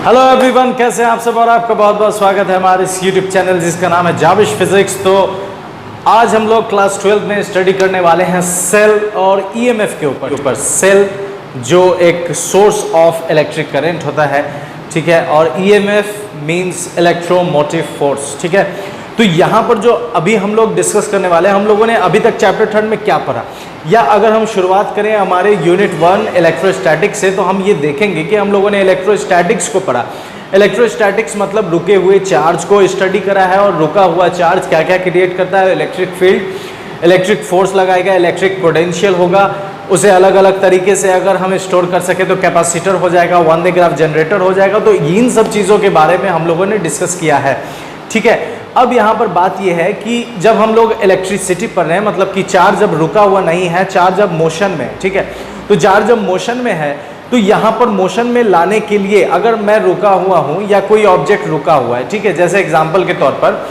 Hello everyone, कैसे हैं आप सब। और आपका बहुत बहुत स्वागत है हमारे इस यूट्यूब चैनल जिसका नाम है जाविश फिजिक्स। तो आज हम लोग क्लास 12 में स्टडी करने वाले हैं सेल और ईएमएफ के ऊपर। सेल जो एक सोर्स ऑफ इलेक्ट्रिक करंट होता है, ठीक है, और ईएमएफ मींस इलेक्ट्रोमोटिव फोर्स, ठीक है। तो यहाँ पर जो अभी हम लोग डिस्कस करने वाले हैं, हम लोगों ने अभी तक चैप्टर 3 में क्या पढ़ा, या अगर हम शुरुआत करें हमारे यूनिट 1 इलेक्ट्रोस्टैटिक्स से, तो हम ये देखेंगे कि हम लोगों ने इलेक्ट्रोस्टैटिक्स को पढ़ा। इलेक्ट्रोस्टैटिक्स मतलब रुके हुए चार्ज को स्टडी करा है, और रुका हुआ चार्ज क्या क्या क्रिएट करता है। इलेक्ट्रिक फील्ड, इलेक्ट्रिक फोर्स लगाएगा, इलेक्ट्रिक पोटेंशियल होगा, उसे अलग अलग तरीके से अगर हम स्टोर कर सके तो कैपेसिटर हो जाएगा, वन वे ग्राफ जनरेटर हो जाएगा। तो इन सब चीज़ों के बारे में हम लोगों ने डिस्कस किया है, ठीक है। अब यहाँ पर बात यह है कि जब हम लोग इलेक्ट्रिसिटी पढ़ रहे हैं, मतलब कि चार्ज जब रुका हुआ नहीं है, चार्ज जब मोशन में, ठीक है। तो चार्ज जब मोशन में है, तो यहाँ पर मोशन में लाने के लिए अगर मैं रुका हुआ हूँ या कोई ऑब्जेक्ट रुका हुआ है, ठीक है, जैसे एग्जाम्पल के तौर पर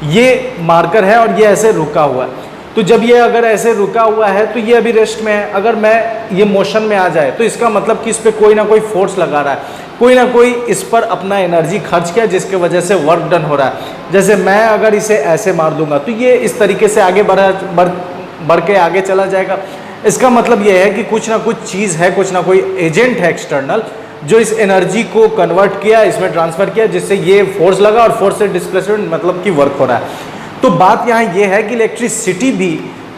ये मार्कर है और ये ऐसे रुका हुआ है, तो जब ये अगर ऐसे रुका हुआ है तो ये अभी रेस्ट में है। अगर मैं ये मोशन में आ जाए तो इसका मतलब कि इस पर कोई ना कोई फोर्स लगा रहा है, कोई ना कोई इस पर अपना एनर्जी खर्च किया, जिसके वजह से वर्क डन हो रहा है। जैसे मैं अगर इसे ऐसे मार दूंगा तो ये इस तरीके से आगे बढ़ के आगे चला जाएगा। इसका मतलब ये है कि कुछ ना कुछ चीज़ है, कुछ ना कोई एजेंट है एक्सटर्नल, जो इस एनर्जी को कन्वर्ट किया, इसमें ट्रांसफर किया, जिससे ये फोर्स लगा और फोर्स से डिस्प्लेसमेंट मतलब कि वर्क हो रहा है। तो बात यहाँ ये है कि इलेक्ट्रिसिटी भी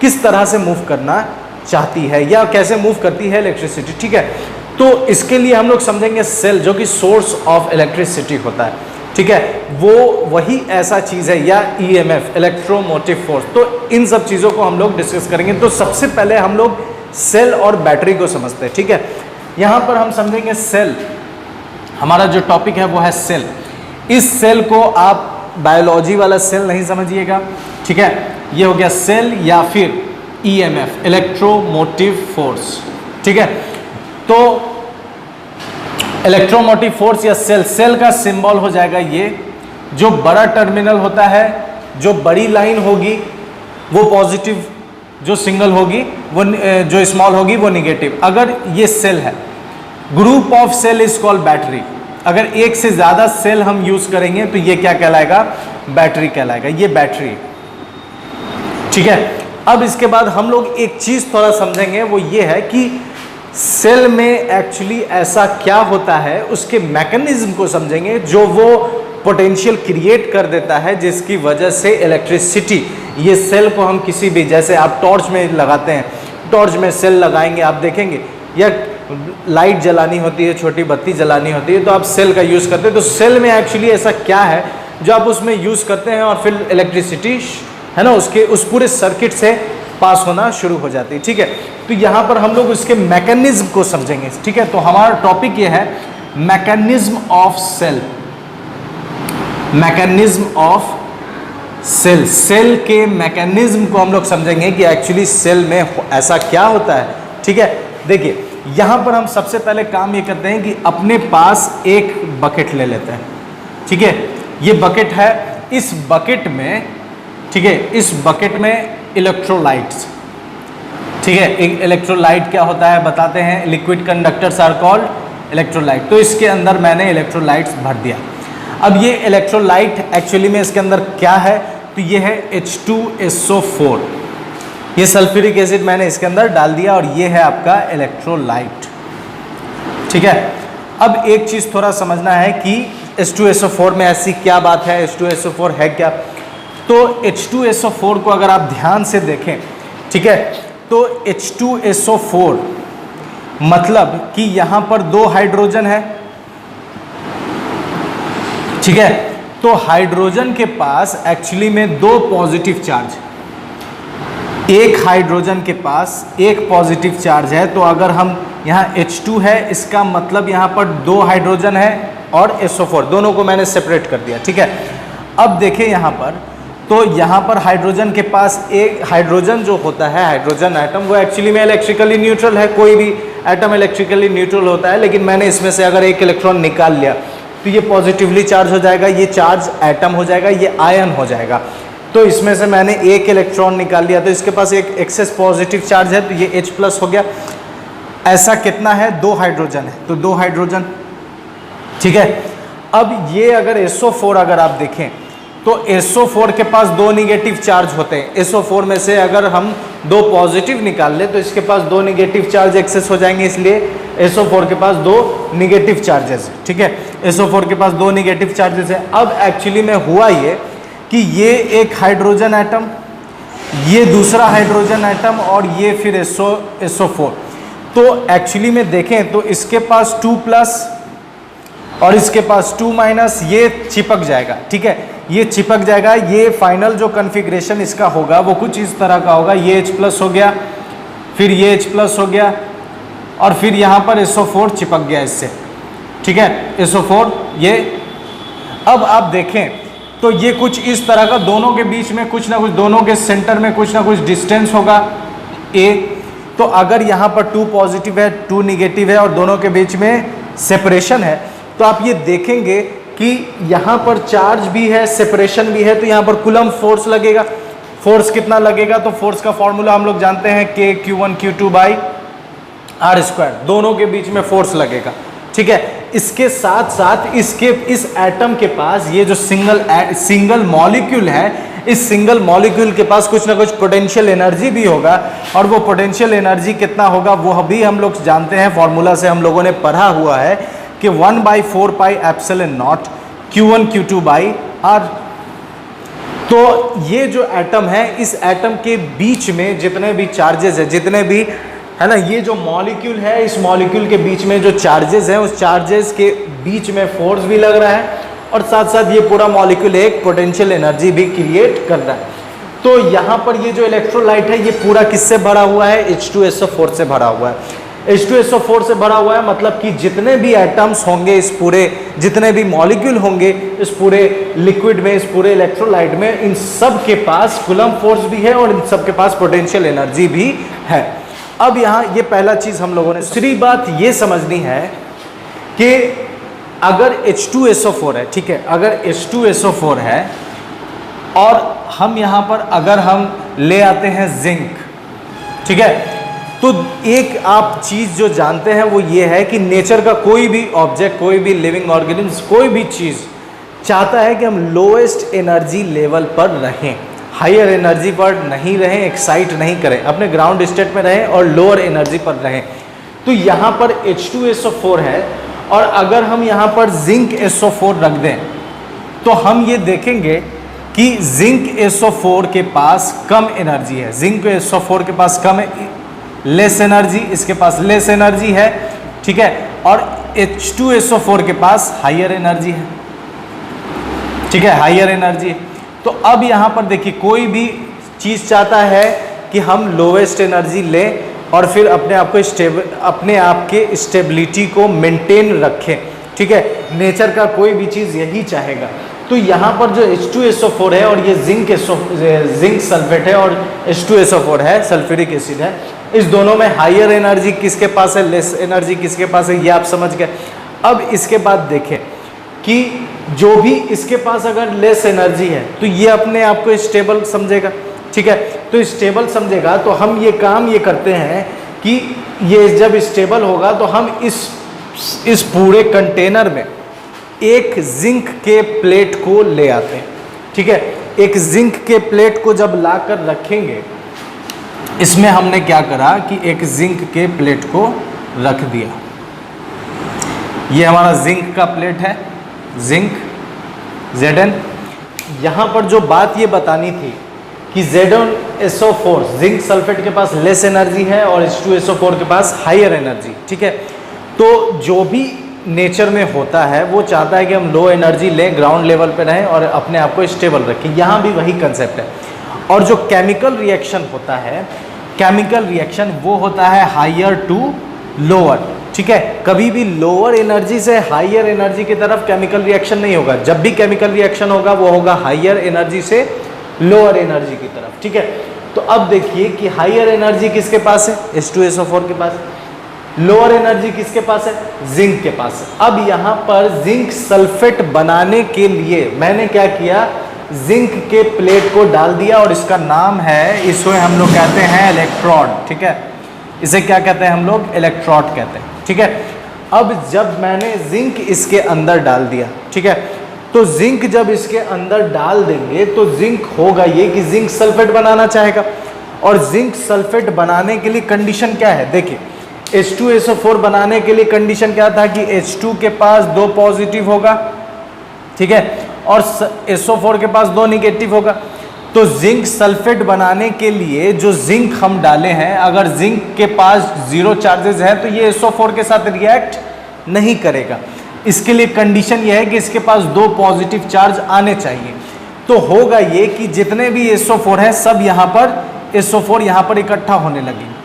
किस तरह से मूव करना चाहती है या कैसे मूव करती है इलेक्ट्रिसिटी, ठीक है। तो इसके लिए हम लोग समझेंगे सेल, जो कि सोर्स ऑफ इलेक्ट्रिसिटी होता है, ठीक है, वो वही ऐसा चीज़ है, या ईएमएफ इलेक्ट्रोमोटिव फोर्स। तो इन सब चीज़ों को हम लोग डिस्कस करेंगे। तो सबसे पहले हम लोग सेल और बैटरी को समझते हैं, ठीक है। यहाँ पर हम समझेंगे सेल, हमारा जो टॉपिक है वो है सेल। इस सेल को आप बायोलॉजी वाला सेल नहीं समझिएगा, ठीक है। ये हो गया सेल या फिर ईएमएफ इलेक्ट्रोमोटिव फोर्स, ठीक है। तो इलेक्ट्रोमोटिव फोर्स या सेल, सेल का सिंबल हो जाएगा ये, जो बड़ा टर्मिनल होता है, जो बड़ी लाइन होगी वो पॉजिटिव, जो सिंगल होगी वो, जो स्मॉल होगी वो निगेटिव। अगर ये सेल है, group of cell is called battery. अगर एक से ज़्यादा सेल हम यूज़ करेंगे तो ये क्या कहलाएगा, बैटरी कहलाएगा, ये बैटरी, ठीक है। अब इसके बाद हम लोग एक चीज़ थोड़ा समझेंगे, वो ये है कि सेल में एक्चुअली ऐसा क्या होता है, उसके मैकेनिज्म को समझेंगे, जो वो पोटेंशियल क्रिएट कर देता है, जिसकी वजह से इलेक्ट्रिसिटी, ये सेल को हम किसी भी, जैसे आप टॉर्च में लगाते हैं, टॉर्च में सेल लगाएंगे, आप देखेंगे, या लाइट जलानी होती है, छोटी बत्ती जलानी होती है, तो आप सेल का यूज़ करते हैं। तो सेल में एक्चुअली ऐसा क्या है जो आप उसमें यूज़ करते हैं, और फिर इलेक्ट्रिसिटी है ना उसके उस पूरे सर्किट से पास होना शुरू हो जाती है, ठीक है। तो यहाँ पर हम लोग उसके मैकेनिज्म को समझेंगे, ठीक है। तो हमारा टॉपिक ये है mechanism of cell, mechanism of cell. Cell के मैकेनिज्म को हम लोग समझेंगे कि एक्चुअली सेल में ऐसा क्या होता है, ठीक है। देखिए, यहाँ पर हम सबसे पहले काम ये करते हैं कि अपने पास एक बकेट ले लेते हैं, ठीक है। ये बकेट है, इस बकेट में, ठीक है, इस बकेट में इलेक्ट्रोलाइट्स, ठीक है। एक इलेक्ट्रोलाइट क्या होता है बताते हैं, liquid conductors are called electrolyte. तो इसके अंदर मैंने इलेक्ट्रोलाइट्स भर दिया। अब ये इलेक्ट्रोलाइट एक्चुअली में इसके अंदर क्या है, तो ये है H2SO4, ये सल्फ्यूरिक एसिड मैंने इसके अंदर डाल दिया, और ये है आपका इलेक्ट्रोलाइट, ठीक है। अब एक चीज़ थोड़ा समझना है कि H2SO4 में ऐसी क्या बात है, H2SO4 है क्या। तो H2SO4 को अगर आप ध्यान से देखें, ठीक है, तो H2SO4 मतलब कि यहाँ पर 2 हाइड्रोजन है, ठीक है। तो हाइड्रोजन के पास एक्चुअली में 2 पॉजिटिव चार्ज, एक हाइड्रोजन के पास एक पॉजिटिव चार्ज है। तो अगर हम यहाँ H2 है, इसका मतलब यहाँ पर 2 हाइड्रोजन है और SO4, दोनों को मैंने सेपरेट कर दिया, ठीक है। अब देखें यहाँ पर, तो यहाँ पर हाइड्रोजन के पास एक हाइड्रोजन जो होता है, हाइड्रोजन एटम, वो एक्चुअली में इलेक्ट्रिकली न्यूट्रल है। कोई भी एटम इलेक्ट्रिकली न्यूट्रल होता है, लेकिन मैंने इसमें से अगर एक इलेक्ट्रॉन निकाल लिया तो ये पॉजिटिवली चार्ज हो जाएगा, ये चार्ज एटम हो जाएगा, ये आयन हो जाएगा। तो इसमें से मैंने एक इलेक्ट्रॉन निकाल लिया, तो इसके पास एक एक्सेस पॉजिटिव चार्ज है, तो ये H+ हो गया। ऐसा कितना है, 2 हाइड्रोजन है, तो 2 हाइड्रोजन, ठीक है। अब ये अगर SO4 अगर आप देखें तो SO4 के पास दो निगेटिव चार्ज होते हैं। SO4 में से अगर हम दो पॉजिटिव निकाल लें तो इसके पास दो निगेटिव चार्ज एक्सेस हो जाएंगे, इसलिए SO4 के पास दो निगेटिव चार्जेस है। ठीक है, SO4 के पास दो निगेटिव चार्जेस है। अब एक्चुअली में हुआ ये कि ये एक हाइड्रोजन एटम, ये दूसरा हाइड्रोजन एटम और ये फिर SO4, तो एक्चुअली में देखें तो इसके पास 2+ और इसके पास 2-, ये चिपक जाएगा। ठीक है, ये चिपक जाएगा। ये फाइनल जो कॉन्फ़िगरेशन इसका होगा वो कुछ इस तरह का होगा। ये H+ हो गया, फिर ये H+ हो गया और फिर यहाँ पर SO4 चिपक गया इससे। ठीक है, SO4 ये। अब आप देखें तो ये कुछ इस तरह का, दोनों के बीच में कुछ ना कुछ, दोनों के सेंटर में कुछ ना कुछ डिस्टेंस होगा A। तो अगर यहाँ पर 2 पॉजिटिव है, 2 निगेटिव है और दोनों के बीच में सेपरेशन है, तो आप ये देखेंगे कि यहाँ पर चार्ज भी है, सेपरेशन भी है, तो यहाँ पर कूलम्ब फोर्स लगेगा। फोर्स कितना लगेगा? तो फोर्स का फॉर्मूला हम लोग जानते हैं K(Q1Q2)/r², दोनों के बीच में फोर्स लगेगा। ठीक है, इसके साथ साथ इस एटम के पास ये जो सिंगल मॉलिक्यूल है, इस सिंगल मॉलिक्यूल के पास कुछ ना कुछ पोटेंशियल एनर्जी भी होगा और वो पोटेंशियल एनर्जी कितना होगा वो भी हम लोग जानते हैं, फॉर्मूला से हम लोगों ने पढ़ा हुआ है कि 1/4πε0 Q1Q2/r। तो ये जो एटम है, इस एटम के बीच में जितने भी चार्जेस है, जितने भी है ना, ये जो मॉलिक्यूल है, इस मॉलिक्यूल के बीच में जो चार्जेस हैं, उस चार्जेस के बीच में फोर्स भी लग रहा है और साथ साथ ये पूरा मॉलिक्यूल एक पोटेंशियल एनर्जी भी क्रिएट कर रहा है। तो यहाँ पर ये जो इलेक्ट्रोलाइट है ये पूरा किससे भरा हुआ है? H2SO4 से भरा हुआ है। H2SO4 से भरा हुआ है मतलब कि जितने भी एटम्स होंगे इस पूरे, जितने भी मॉलिक्यूल होंगे इस पूरे लिक्विड में, इस पूरे इलेक्ट्रोलाइट में, इन सब के पास कूलम्ब फोर्स भी है और इन सब के पास पोटेंशियल एनर्जी भी है। अब यहाँ ये पहला चीज हम लोगों ने। दूसरी बात ये समझनी है कि अगर H2SO4 है, ठीक है, अगर H2SO4 है और हम यहाँ पर अगर हम ले आते हैं जिंक, ठीक है, तो एक आप चीज जो जानते हैं वो ये है कि नेचर का कोई भी ऑब्जेक्ट, कोई भी लिविंग ऑर्गेनिज्म, कोई भी चीज चाहता है कि हम लोएस्ट एनर्जी लेवल पर रहें, हायर एनर्जी पर नहीं रहें, एक्साइट नहीं करें, अपने ग्राउंड स्टेट में रहें और लोअर एनर्जी पर रहें। तो यहाँ पर H2SO4 है और अगर हम यहाँ पर जिंक SO4 रख दें तो हम ये देखेंगे कि जिंक SO4 के पास कम एनर्जी है, जिंक SO4 के पास कम लेस एनर्जी, इसके पास लेस एनर्जी है। ठीक है, और H2SO4 के पास हायर एनर्जी है। ठीक है, हायर एनर्जी। तो अब यहाँ पर देखिए, कोई भी चीज़ चाहता है कि हम लोवेस्ट एनर्जी लें और फिर अपने आप के स्टेबिलिटी को मेंटेन रखें। ठीक है, नेचर का कोई भी चीज़ यही चाहेगा। तो यहाँ पर जो H2SO4 है और ये जिंक सल्फेट है और H2SO4 है, सल्फ्यूरिक एसिड है, इस दोनों में हायर एनर्जी किसके पास है, लेस एनर्जी किसके पास है, ये आप समझ गए। अब इसके बाद देखें कि जो भी इसके पास अगर लेस एनर्जी है तो ये अपने आप को स्टेबल समझेगा। ठीक है, तो स्टेबल समझेगा तो हम ये काम ये करते हैं कि ये जब स्टेबल होगा तो हम इस पूरे कंटेनर में एक जिंक के प्लेट को ले आते हैं। ठीक है, एक जिंक के प्लेट को जब ला कर रखेंगे, इसमें हमने क्या करा कि एक जिंक के प्लेट को रख दिया। ये हमारा जिंक का प्लेट है, जिंक Zn। यहाँ पर जो बात ये बतानी थी कि Zn-SO4, जिंक सल्फेट के पास लेस एनर्जी है और H2SO4 के पास हायर एनर्जी। ठीक है, तो जो भी नेचर में होता है वो चाहता है कि हम लो एनर्जी लें, ग्राउंड लेवल पे रहें और अपने आप को स्टेबल रखें। यहाँ भी वही कंसेप्ट है। और जो केमिकल रिएक्शन होता है, केमिकल रिएक्शन वो होता है हायर टू लोअर। ठीक है, कभी भी लोअर एनर्जी से हायर एनर्जी की तरफ केमिकल रिएक्शन नहीं होगा। जब भी केमिकल रिएक्शन होगा वो होगा हायर एनर्जी से लोअर एनर्जी की तरफ। ठीक है, तो अब देखिए कि हायर एनर्जी किसके पास है, H2SO4 के पास। लोअर एनर्जी किसके पास है, जिंक के पास है। अब यहाँ पर जिंक सल्फेट बनाने के लिए मैंने क्या किया, जिंक के प्लेट को डाल दिया और इसका नाम है, इसको हम लोग कहते हैं इलेक्ट्रोड। ठीक है, इसे क्या कहते हैं हम लोग, इलेक्ट्रोड कहते हैं। ठीक है, अब जब मैंने जिंक इसके अंदर डाल दिया, ठीक है, तो जिंक जब इसके अंदर डाल देंगे तो जिंक होगा ये कि जिंक सल्फेट बनाना चाहेगा, और जिंक सल्फेट बनाने के लिए कंडीशन क्या है, देखिए H2SO4 बनाने के लिए कंडीशन क्या था कि H2 के पास 2 पॉजिटिव होगा, ठीक है, और SO4 के पास 2 निगेटिव होगा। तो जिंक सल्फेट बनाने के लिए जो जिंक हम डाले हैं, अगर जिंक के पास 0 चार्जेस है तो ये SO4 के साथ रिएक्ट नहीं करेगा। इसके लिए कंडीशन ये है कि इसके पास 2 पॉजिटिव चार्ज आने चाहिए। तो होगा ये कि जितने भी SO4 है सब यहाँ पर SO4 यहाँ पर इकट्ठा होने लगेंगे।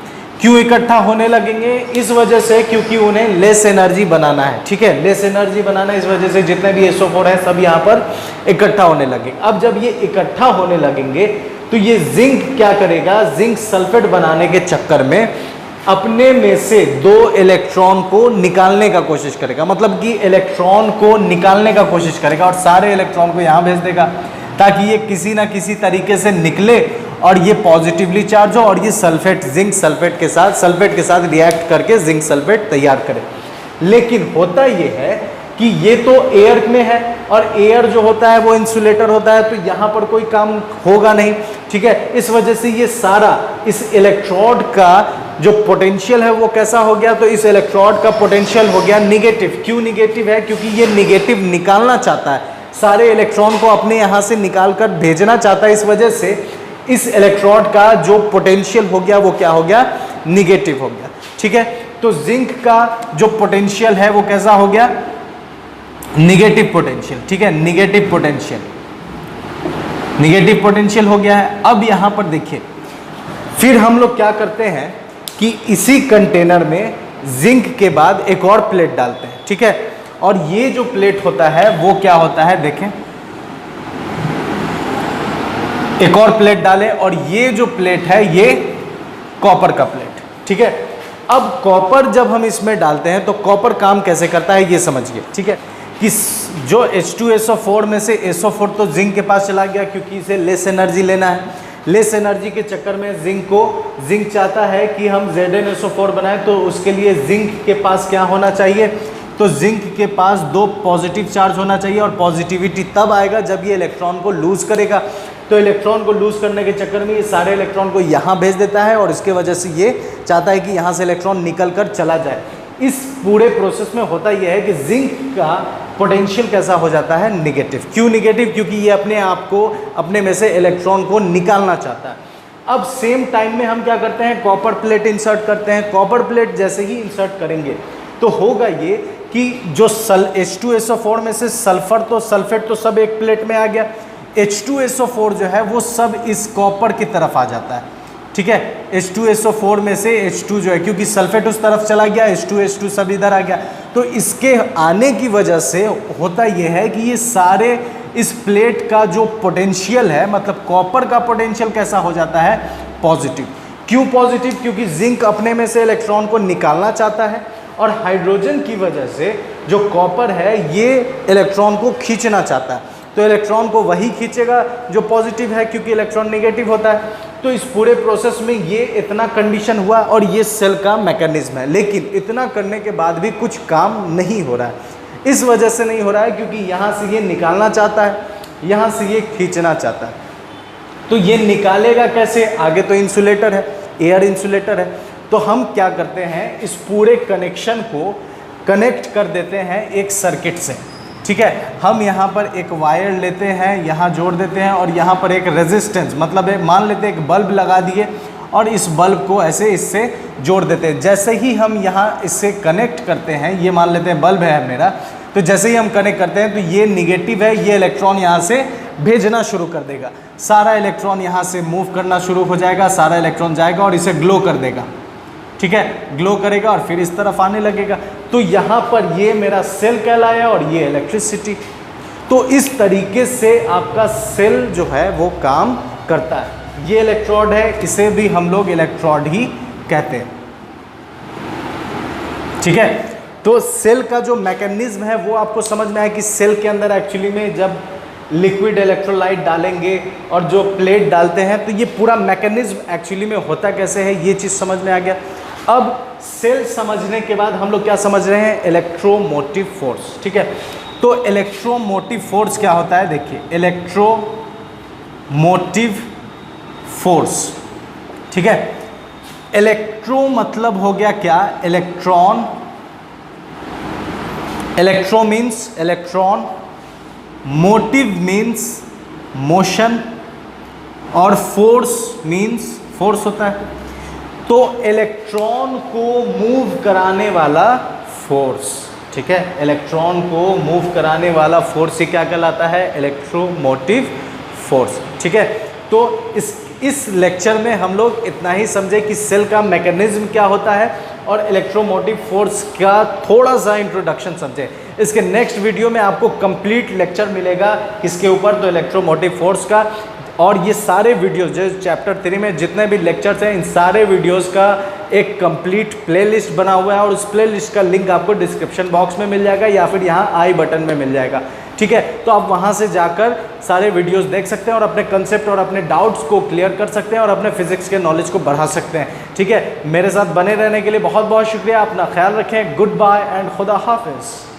क्यों इकट्ठा होने लगेंगे? इस वजह से क्योंकि उन्हें लेस एनर्जी बनाना है, ठीक है, लेस एनर्जी बनाना, इस वजह से जितने भी SO4 है सब यहाँ पर इकट्ठा होने लगेंगे। अब जब ये इकट्ठा होने लगेंगे तो ये जिंक क्या करेगा, जिंक सल्फेट बनाने के चक्कर में अपने में से 2 इलेक्ट्रॉन को निकालने का कोशिश करेगा, मतलब कि इलेक्ट्रॉन को निकालने का कोशिश करेगा और सारे इलेक्ट्रॉन को यहाँ भेज देगा ताकि ये किसी ना किसी तरीके से निकले और ये पॉजिटिवली चार्ज हो और ये सल्फेट जिंक सल्फेट के साथ रिएक्ट करके जिंक सल्फेट तैयार करे। लेकिन होता ये है कि ये तो एयर में है और एयर जो होता है वो इंसुलेटर होता है, तो यहाँ पर कोई काम होगा नहीं, ठीक है। इस वजह से ये सारा इस इलेक्ट्रोड का जो पोटेंशियल है वो कैसा हो गया, तो इस इलेक्ट्रोड का पोटेंशियल हो गया निगेटिव। क्यों निगेटिव है? क्योंकि ये निगेटिव निकालना चाहता है, सारे इलेक्ट्रॉन को अपने यहाँ से निकाल कर भेजना चाहता है। इस वजह से इस इलेक्ट्रोड का जो पोटेंशियल हो गया वो क्या हो गया, निगेटिव हो गया, ठीक है। तो जिंक का जो पोटेंशियल है वो कैसा हो गया, निगेटिव पोटेंशियल, ठीक है, निगेटिव पोटेंशियल हो गया है। अब यहां पर देखिए, फिर हम लोग क्या करते हैं कि इसी कंटेनर में जिंक के बाद एक और प्लेट डालते हैं, ठीक है, और ये जो प्लेट होता है वो क्या होता है, देखें, एक और प्लेट डालें और ये जो प्लेट है ये कॉपर का प्लेट, ठीक है। अब कॉपर जब हम इसमें डालते हैं तो कॉपर काम कैसे करता है ये समझिए, ठीक है, कि जो H2SO4 में से SO4 तो जिंक के पास चला गया क्योंकि इसे लेस एनर्जी लेना है। लेस एनर्जी के चक्कर में जिंक चाहता है कि हम ZnSO4 बनाएं, तो उसके लिए जिंक के पास क्या होना चाहिए, तो जिंक के पास 2 पॉजिटिव चार्ज होना चाहिए और पॉजिटिविटी तब आएगा जब ये इलेक्ट्रॉन को लूज करेगा। तो इलेक्ट्रॉन को लूज करने के चक्कर में ये सारे इलेक्ट्रॉन को यहाँ भेज देता है और इसके वजह से ये चाहता है कि यहाँ से इलेक्ट्रॉन निकल कर चला जाए। इस पूरे प्रोसेस में होता यह है कि जिंक का पोटेंशियल कैसा हो जाता है, निगेटिव। क्यों निगेटिव? क्योंकि ये अपने आप को, अपने में से इलेक्ट्रॉन को निकालना चाहता है। अब सेम टाइम में हम क्या करते हैं, कॉपर प्लेट इंसर्ट करते हैं। कॉपर प्लेट जैसे ही इंसर्ट करेंगे तो होगा ये कि जो H2SO4 में से सल्फर तो सल्फेट तो सब एक प्लेट में आ गया, H2SO4 जो है वो सब इस कॉपर की तरफ आ जाता है, ठीक है। H2SO4 में से H2 जो है, क्योंकि सल्फेट उस तरफ चला गया, H2 सब इधर आ गया, तो इसके आने की वजह से होता यह है कि ये सारे इस प्लेट का जो पोटेंशियल है, मतलब कॉपर का पोटेंशियल कैसा हो जाता है, पॉजिटिव। क्यों पॉजिटिव? क्योंकि जिंक अपने में से इलेक्ट्रॉन को निकालना चाहता है और हाइड्रोजन की वजह से जो कॉपर है ये इलेक्ट्रॉन को खींचना चाहता है, तो इलेक्ट्रॉन को वही खींचेगा जो पॉजिटिव है क्योंकि इलेक्ट्रॉन नेगेटिव होता है। तो इस पूरे प्रोसेस में ये इतना कंडीशन हुआ और ये सेल का मैकेनिज्म है। लेकिन इतना करने के बाद भी कुछ काम नहीं हो रहा है। इस वजह से नहीं हो रहा है क्योंकि यहाँ से ये निकालना चाहता है, यहाँ से ये खींचना चाहता है। तो ये निकालेगा कैसे? आगे तो इंसुलेटर है, एयर इंसुलेटर है। तो हम क्या करते हैं, इस पूरे कनेक्शन को कनेक्ट कर देते हैं एक सर्किट से, ठीक है। हम यहाँ पर एक वायर लेते हैं, यहाँ जोड़ देते हैं और यहाँ पर एक रेजिस्टेंस, मतलब मान लेते हैं एक बल्ब लगा दिए और इस बल्ब को ऐसे इससे जोड़ देते हैं। जैसे ही हम यहाँ इससे कनेक्ट करते हैं, ये मान लेते हैं बल्ब है मेरा, तो जैसे ही हम कनेक्ट करते हैं तो ये निगेटिव है, ये इलेक्ट्रॉन यहाँ से भेजना शुरू कर देगा। सारा इलेक्ट्रॉन यहाँ से मूव करना शुरू हो जाएगा, सारा इलेक्ट्रॉन जाएगा और इसे ग्लो कर देगा, ठीक है, ग्लो करेगा और फिर इस तरफ आने लगेगा। तो यहाँ पर ये मेरा सेल कहलाया और ये इलेक्ट्रिसिटी। तो इस तरीके से आपका सेल जो है वो काम करता है। ये इलेक्ट्रोड है, इसे भी हम लोग इलेक्ट्रोड ही कहते हैं, ठीक है। तो सेल का जो मैकेनिज्म है वो आपको समझ में आया कि सेल के अंदर एक्चुअली में जब लिक्विड इलेक्ट्रोलाइट डालेंगे और जो प्लेट डालते हैं तो ये पूरा मैकेनिज्म एक्चुअली में होता कैसे है, ये चीज़ समझ में आ गया। अब सेल समझने के बाद हम लोग क्या समझ रहे हैं, इलेक्ट्रोमोटिव फोर्स। ठीक है, तो इलेक्ट्रोमोटिव फोर्स क्या होता है, देखिए इलेक्ट्रोमोटिव फोर्स। ठीक है, इलेक्ट्रो मतलब हो गया क्या, electron, electro means electron, motive means motion, और फोर्स मीन्स फोर्स होता है। तो इलेक्ट्रॉन को मूव कराने वाला फोर्स, ठीक है, इलेक्ट्रॉन को मूव कराने वाला फोर्स ही क्या कहलाता है, इलेक्ट्रोमोटिव फोर्स। ठीक है, तो इस लेक्चर में हम लोग इतना ही समझे कि सेल का मैकेनिज्म क्या होता है और इलेक्ट्रोमोटिव फोर्स का थोड़ा सा इंट्रोडक्शन समझे। इसके नेक्स्ट वीडियो में आपको कंप्लीट लेक्चर मिलेगा किसके ऊपर, तो इलेक्ट्रोमोटिव फोर्स का। और ये सारे वीडियोस जो चैप्टर 3 में जितने भी लेक्चर्स हैं, इन सारे वीडियोस का एक कंप्लीट प्लेलिस्ट बना हुआ है और उस प्लेलिस्ट का लिंक आपको डिस्क्रिप्शन बॉक्स में मिल जाएगा या फिर यहाँ आई बटन में मिल जाएगा। ठीक है, तो आप वहाँ से जाकर सारे वीडियोस देख सकते हैं और अपने कंसेप्ट और अपने डाउट्स को क्लियर कर सकते हैं और अपने फिजिक्स के नॉलेज को बढ़ा सकते हैं। ठीक है, मेरे साथ बने रहने के लिए बहुत बहुत शुक्रिया। अपना ख्याल रखें। गुड बाय एंड खुदा हाफिज़।